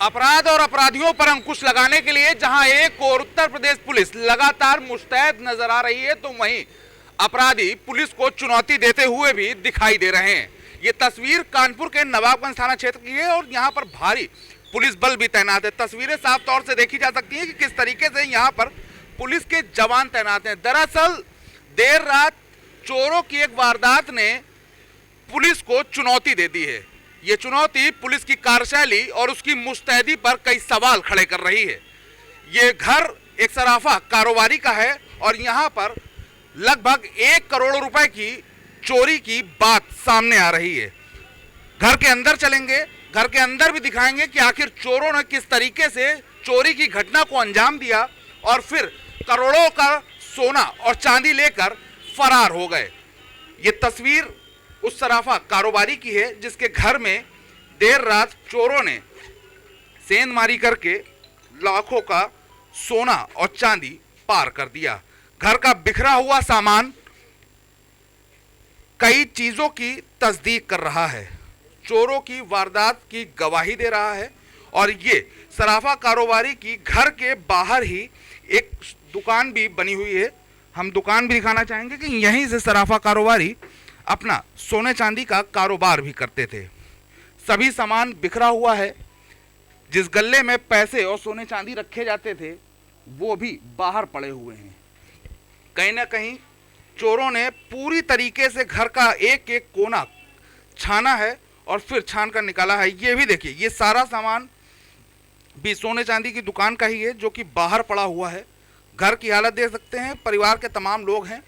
अपराध और अपराधियों पर अंकुश लगाने के लिए जहां एक और उत्तर प्रदेश पुलिस लगातार मुस्तैद नजर आ रही है, तो वहीं अपराधी पुलिस को चुनौती देते हुए भी दिखाई दे रहे हैं। ये तस्वीर कानपुर के नवाबगंज थाना क्षेत्र की है और यहाँ पर भारी पुलिस बल भी तैनात है। तस्वीरें साफ तौर से देखी जा सकती हैं कि किस तरीके से यहाँ पर पुलिस के जवान तैनात हैं। दरअसल देर रात चोरों की एक वारदात ने पुलिस को चुनौती दे दी है। ये चुनौती पुलिस की कार्यशैली और उसकी मुस्तैदी पर कई सवाल खड़े कर रही है। ये घर एक सराफा कारोबारी का है और यहाँ पर लगभग 1 करोड़ रुपए की चोरी की बात सामने आ रही है। घर के अंदर चलेंगे, घर के अंदर भी दिखाएंगे कि आखिर चोरों ने किस तरीके से चोरी की घटना को अंजाम दिया और फिर करोड़ों का सोना और चांदी लेकर फरार हो गए। ये तस्वीर उस सराफा कारोबारी की है जिसके घर में देर रात चोरों ने सेंधमारी करके लाखों का सोना और चांदी पार कर दिया। घर का बिखरा हुआ सामान कई चीजों की तस्दीक कर रहा है, चोरों की वारदात की गवाही दे रहा है। और ये सराफा कारोबारी की घर के बाहर ही एक दुकान भी बनी हुई है। हम दुकान भी दिखाना चाहेंगे कि यहीं से सराफा कारोबारी अपना सोने चांदी का कारोबार भी करते थे। सभी सामान बिखरा हुआ है। जिस गल्ले में पैसे और सोने चांदी रखे जाते थे वो भी बाहर पड़े हुए हैं। कहीं ना कहीं चोरों ने पूरी तरीके से घर का एक एक कोना छाना है और फिर छान कर निकाला है। ये भी देखिए, ये सारा सामान भी सोने चांदी की दुकान का ही है जो कि बाहर पड़ा हुआ है। घर की हालत देख सकते हैं, परिवार के तमाम लोग हैं,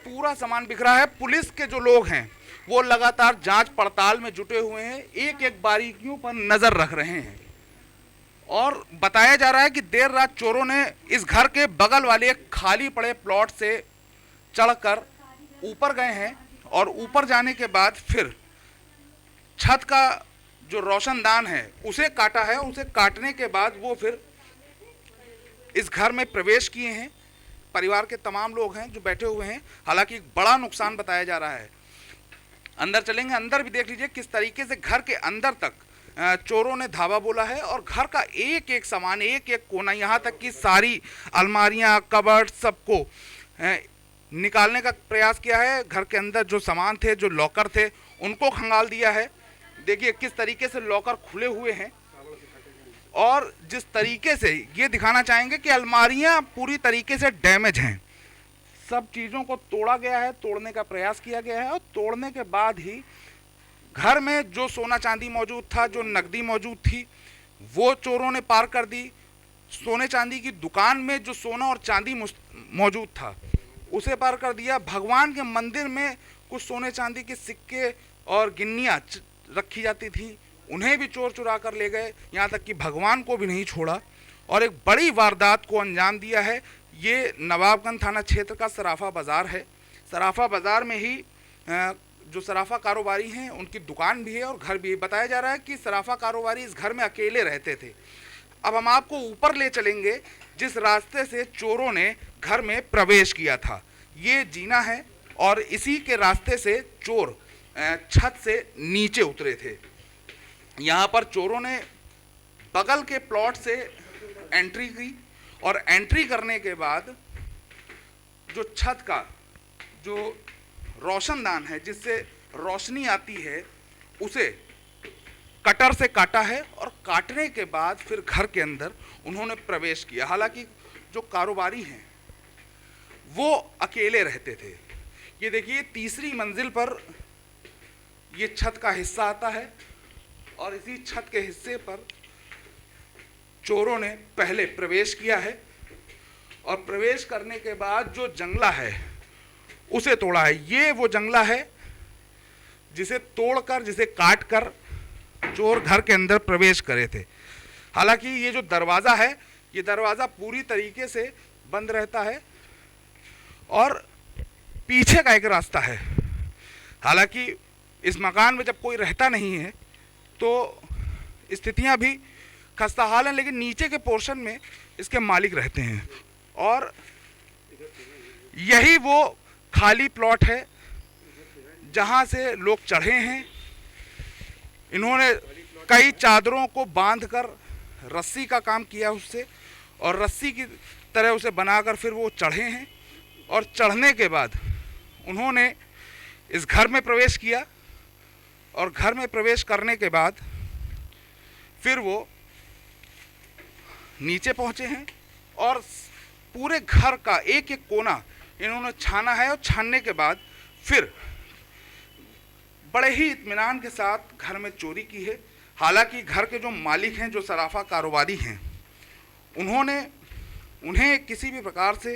पूरा सामान बिखरा है। पुलिस के जो लोग हैं वो लगातार जांच पड़ताल में जुटे हुए हैं, एक एक बारीकियों पर नजर रख रहे हैं। और बताया जा रहा है कि देर रात चोरों ने इस घर के बगल वाले एक खाली पड़े प्लॉट से चढ़कर ऊपर गए हैं और ऊपर जाने के बाद फिर छत का जो रोशनदान है उसे काटा है। उसे काटने के बाद वो फिर इस घर में प्रवेश किए हैं। परिवार के तमाम लोग हैं जो बैठे हुए हैं। हालांकि एक बड़ा नुकसान बताया जा रहा है। अंदर चलेंगे, अंदर भी देख लीजिए किस तरीके से घर के अंदर तक चोरों ने धावा बोला है और घर का एक एक सामान, एक एक कोना, यहाँ तक कि सारी अलमारियाँ, कबर्ड, सबको निकालने का प्रयास किया है। घर के अंदर जो सामान थे, जो लॉकर थे, उनको खंगाल दिया है। देखिए किस तरीके से लॉकर खुले हुए हैं और जिस तरीके से ये दिखाना चाहेंगे कि अलमारियां पूरी तरीके से डैमेज हैं। सब चीज़ों को तोड़ा गया है, तोड़ने का प्रयास किया गया है और तोड़ने के बाद ही घर में जो सोना चांदी मौजूद था, जो नकदी मौजूद थी, वो चोरों ने पार कर दी। सोने चांदी की दुकान में जो सोना और चांदी मौजूद था उसे पार कर दिया। भगवान के मंदिर में कुछ सोने चांदी के सिक्के और गिन्नियाँ रखी जाती थी, उन्हें भी चोर चुरा कर ले गए। यहाँ तक कि भगवान को भी नहीं छोड़ा और एक बड़ी वारदात को अंजाम दिया है। ये नवाबगंज थाना क्षेत्र का सराफा बाज़ार है। सराफा बाज़ार में ही जो सराफा कारोबारी हैं उनकी दुकान भी है और घर भी है। बताया जा रहा है कि सराफा कारोबारी इस घर में अकेले रहते थे। अब हम आपको ऊपर ले चलेंगे जिस रास्ते से चोरों ने घर में प्रवेश किया था। ये जीना है और इसी के रास्ते से चोर छत से नीचे उतरे थे। यहाँ पर चोरों ने बगल के प्लॉट से एंट्री की और एंट्री करने के बाद जो छत का जो रोशनदान है जिससे रोशनी आती है उसे कटर से काटा है और काटने के बाद फिर घर के अंदर उन्होंने प्रवेश किया। हालांकि जो कारोबारी हैं वो अकेले रहते थे। ये देखिए तीसरी मंजिल पर ये छत का हिस्सा आता है और इसी छत के हिस्से पर चोरों ने पहले प्रवेश किया है और प्रवेश करने के बाद जो जंगला है उसे तोड़ा है। ये वो जंगला है जिसे तोड़कर, जिसे काटकर चोर घर के अंदर प्रवेश करे थे। हालांकि ये जो दरवाज़ा है, ये दरवाज़ा पूरी तरीके से बंद रहता है और पीछे का एक रास्ता है। हालांकि इस मकान में जब कोई रहता नहीं है तो स्थितियां भी खस्ताहाल हैं, लेकिन नीचे के पोर्शन में इसके मालिक रहते हैं और यही वो खाली प्लॉट है जहां से लोग चढ़े हैं। इन्होंने कई चादरों को बांधकर रस्सी का काम किया उससे, और रस्सी की तरह उसे बनाकर फिर वो चढ़े हैं। और चढ़ने के बाद उन्होंने इस घर में प्रवेश किया, और घर में प्रवेश करने के बाद फिर वो नीचे पहुंचे हैं और पूरे घर का एक एक कोना इन्होंने छाना है। और छानने के बाद फिर बड़े ही इत्मीनान के साथ घर में चोरी की है। हालांकि घर के जो मालिक हैं, जो सराफा कारोबारी हैं, उन्हें किसी भी प्रकार से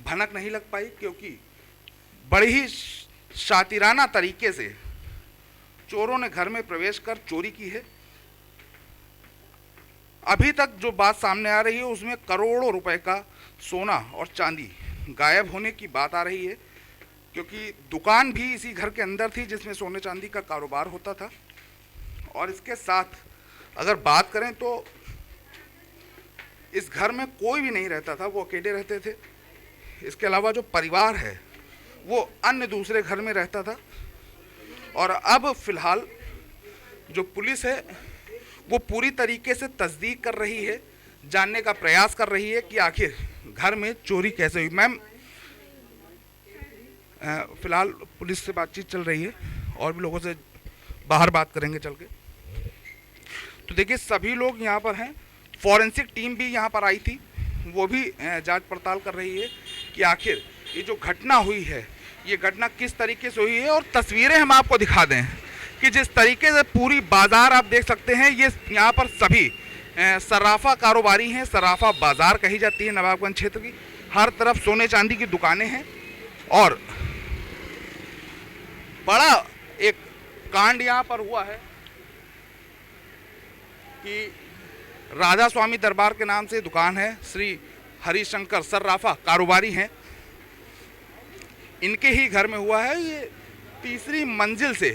भनक नहीं लग पाई, क्योंकि बड़े ही शातिराना तरीके से चोरों ने घर में प्रवेश कर चोरी की है। अभी तक जो बात सामने आ रही है उसमें करोड़ों रुपए का सोना और चांदी गायब होने की बात आ रही है, क्योंकि दुकान भी इसी घर के अंदर थी जिसमें सोने चांदी का कारोबार होता था। और इसके साथ अगर बात करें तो इस घर में कोई भी नहीं रहता था, वो अकेले रहते थे। इसके अलावा जो परिवार है वो अन्य दूसरे घर में रहता था। और अब फिलहाल जो पुलिस है वो पूरी तरीके से तस्दीक कर रही है, जानने का प्रयास कर रही है कि आखिर घर में चोरी कैसे हुई। मैम, फिलहाल पुलिस से बातचीत चल रही है, और भी लोगों से बाहर बात करेंगे चल के। तो देखिए, सभी लोग यहाँ पर हैं, फॉरेंसिक टीम भी यहाँ पर आई थी, वो भी जांच पड़ताल कर रही है कि आखिर ये जो घटना हुई है ये घटना किस तरीके से हुई है। और तस्वीरें हम आपको दिखा दें कि जिस तरीके से पूरी बाज़ार आप देख सकते हैं, ये यहाँ पर सभी सराफा कारोबारी हैं। सराफा बाज़ार कही जाती है नवाबगंज क्षेत्र की। हर तरफ सोने चांदी की दुकानें हैं, और बड़ा एक कांड यहाँ पर हुआ है कि राधा स्वामी दरबार के नाम से दुकान है, श्री हरिशंकर सर्राफा कारोबारी हैं, इनके ही घर में हुआ है। ये तीसरी मंजिल से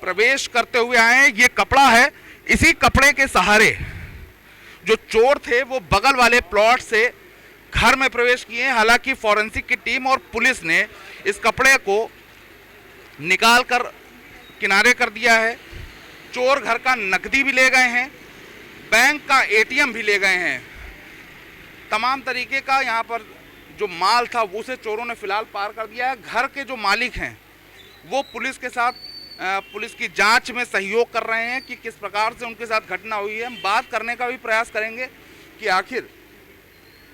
प्रवेश करते हुए आए हैं। ये कपड़ा है, इसी कपड़े के सहारे जो चोर थे वो बगल वाले प्लॉट से घर में प्रवेश किए हैं। हालांकि फॉरेंसिक की टीम और पुलिस ने इस कपड़े को निकाल कर किनारे कर दिया है। चोर घर का नकदी भी ले गए हैं, बैंक का एटीएम भी ले गए हैं। तमाम तरीके का यहाँ पर जो माल था वो से चोरों ने फिलहाल पार कर दिया है। घर के जो मालिक हैं वो पुलिस के साथ पुलिस की जांच में सहयोग कर रहे हैं कि किस प्रकार से उनके साथ घटना हुई है। हम बात करने का भी प्रयास करेंगे कि आखिर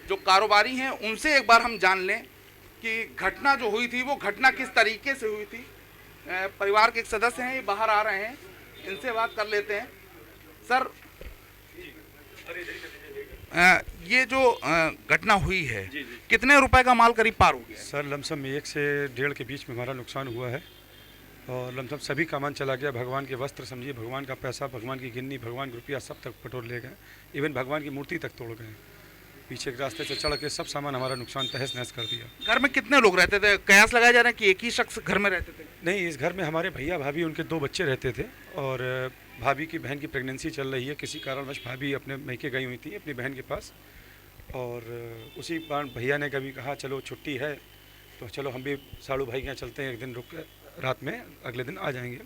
जो कारोबारी हैं उनसे एक बार हम जान लें कि घटना जो हुई थी वो घटना किस तरीके से हुई थी। परिवार के एक सदस्य हैं, ये बाहर आ रहे हैं, इनसे बात कर लेते हैं। सर, ये जो घटना हुई है, कितने रुपए का माल करीब पार हो गया? सर, लमसम 1 से 1.5 के बीच में हमारा नुकसान हुआ है, और लमसम सभी का मन चला गया। भगवान के वस्त्र समझिए, भगवान का पैसा, भगवान की गिन्नी, भगवान के रुपया सब तक पटोर ले गए। इवन भगवान की मूर्ति तक तोड़ गए। पीछे के रास्ते से चढ़ के सब सामान हमारा नुकसान तहस नहस कर दिया। घर में कितने लोग रहते थे? कयास लगाया जा रहा है कि एक ही शख्स घर में रहते थे? नहीं, इस घर में हमारे भैया भाभी उनके 2 बच्चे रहते थे, और भाभी की बहन की प्रेगनेंसी चल रही है। किसी कारणवश भाभी अपने मैके गई हुई थी अपनी बहन के पास, और उसी कारण भैया ने कभी कहा चलो छुट्टी है तो चलो हम भी साड़ू भाई के यहाँ चलते हैं, एक दिन रुक रात में अगले दिन आ जाएंगे।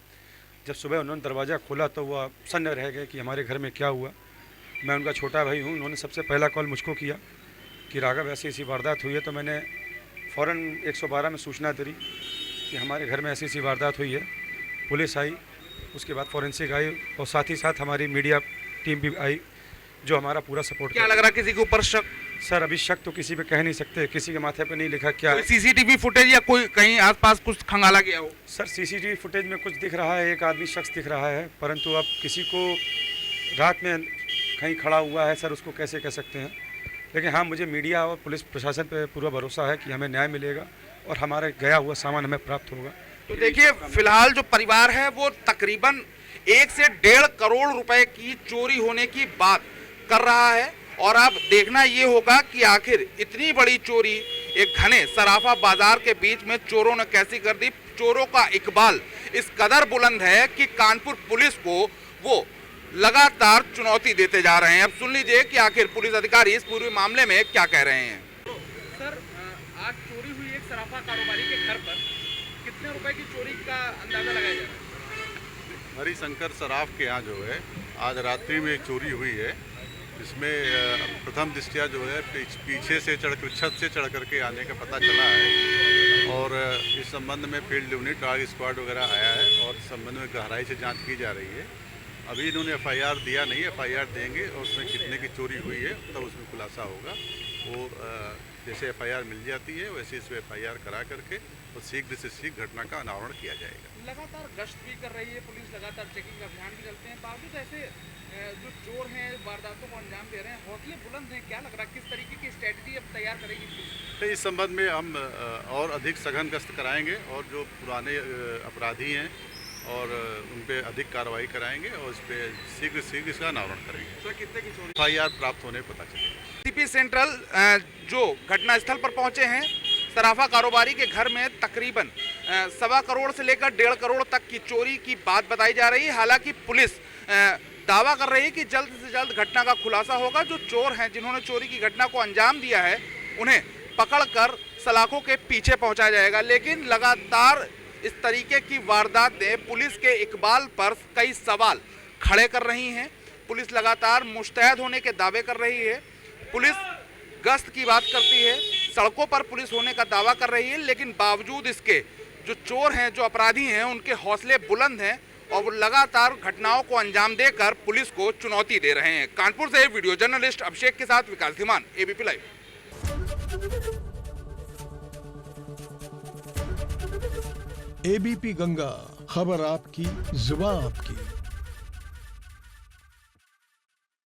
जब सुबह उन्होंने दरवाज़ा खोला तो वह सन्न रह गए कि हमारे घर में क्या हुआ। मैं उनका छोटा भाई हूँ। उन्होंने सबसे पहला कॉल मुझको किया कि राघव ऐसी वारदात हुई है। तो मैंने फ़ौरन 112 में सूचना करी कि हमारे घर में ऐसी वारदात हुई है। पुलिस आई, उसके बाद फॉरेंसिक आई, और साथ ही साथ हमारी मीडिया टीम भी आई जो हमारा पूरा सपोर्ट। क्या लग रहा किसी के ऊपर शक? सर, अभी शक तो किसी पे कह नहीं सकते, किसी के माथे पे नहीं लिखा। क्या सीसीटीवी फुटेज या कोई कहीं आसपास कुछ खंगाला गया हो? सर, सीसीटीवी फुटेज में कुछ दिख रहा है, एक आदमी शख्स दिख रहा है, परंतु अब किसी को रात में कहीं खड़ा हुआ है सर, उसको कैसे कह सकते हैं। लेकिन हाँ, मुझे मीडिया और पुलिस प्रशासन पे पूरा भरोसा है कि हमें न्याय मिलेगा और हमारा गया हुआ सामान हमें प्राप्त होगा। तो देखिए, फिलहाल जो परिवार है वो तकरीबन 1 से 1.5 करोड़ रुपए की चोरी होने की बात कर रहा है। और अब देखना ये होगा कि आखिर इतनी बड़ी चोरी एक घने सराफा बाजार के बीच में चोरों ने कैसी कर दी। चोरों का इकबाल इस कदर बुलंद है कि कानपुर पुलिस को वो लगातार चुनौती देते जा रहे हैं। अब सुन लीजिए कि आखिर पुलिस अधिकारी इस पूरे मामले में क्या कह रहे हैं। सर, आज चोरी हुई एक सराफा कारोबारी के घर पर, कितने रुपए की चोरी का अंदाजा लगाया जा रहा है? हरिशंकर सराफ के यहाँ जो है आज रात्रि में एक चोरी हुई है। इसमें प्रथम दृष्टया जो है पीछे से छत से चढ़ करके आने का पता चला है और इस संबंध में फील्ड यूनिट डॉग स्क्वाड वगैरह आया है और इस संबंध में गहराई से जांच की जा रही है। अभी इन्होंने एफआईआर दिया नहीं, एफआईआर देंगे और उसमें कितने की चोरी हुई है तब उसमें खुलासा होगा। वो जैसे एफआईआर मिल जाती है वैसे इसमें एफआईआर करा करके और शीघ्र से शीघ्र घटना का अनावरण किया जाएगा। लगातार गश्त भी कर रही है पुलिस, लगातार चेकिंग अभियान भी चलते हैं, बावजूद ऐसे जो चोर हैं वारदातों को अंजाम दे रहे हैं, हौसले बुलंद हैं। क्या लग रहा है किस तरीके की स्ट्रेटजी अब तैयार करेगी पुलिस? तो इस संबंध में हम और अधिक सघन गश्त कराएंगे और जो पुराने अपराधी हैं और उन पे अधिक कार्रवाई कराएंगे और इस पे शीघ्र इसका अनावरण करेंगे। सर कितने की चोरी? एफआईआर प्राप्त होने पता चलेगा। सीपी सेंट्रल जो घटनास्थल पर पहुंचे हैं, सराफा कारोबारी के घर में तकरीबन 1.25 करोड़ से लेकर 1.5 करोड़ तक की चोरी की बात बताई जा रही है। हालांकि पुलिस दावा कर रही है कि जल्द से जल्द घटना का खुलासा होगा। जो चोर हैं जिन्होंने चोरी की घटना को अंजाम दिया है उन्हें पकड़कर सलाखों के पीछे पहुंचाया जाएगा। लेकिन लगातार इस तरीके की वारदातें पुलिस के इकबाल पर कई सवाल खड़े कर रही हैं। पुलिस लगातार मुस्तैद होने के दावे कर रही है, पुलिस गश्त की बात करती है, सड़कों पर पुलिस होने का दावा कर रही है, लेकिन बावजूद इसके जो चोर हैं, जो अपराधी हैं, उनके हौसले बुलंद हैं और वो लगातार घटनाओं को अंजाम देकर पुलिस को चुनौती दे रहे हैं। कानपुर से वीडियो जर्नलिस्ट अभिषेक के साथ Vikas Dhiman, ABP live. ABP Ganga, खबर आपकी, जुबान आपकी।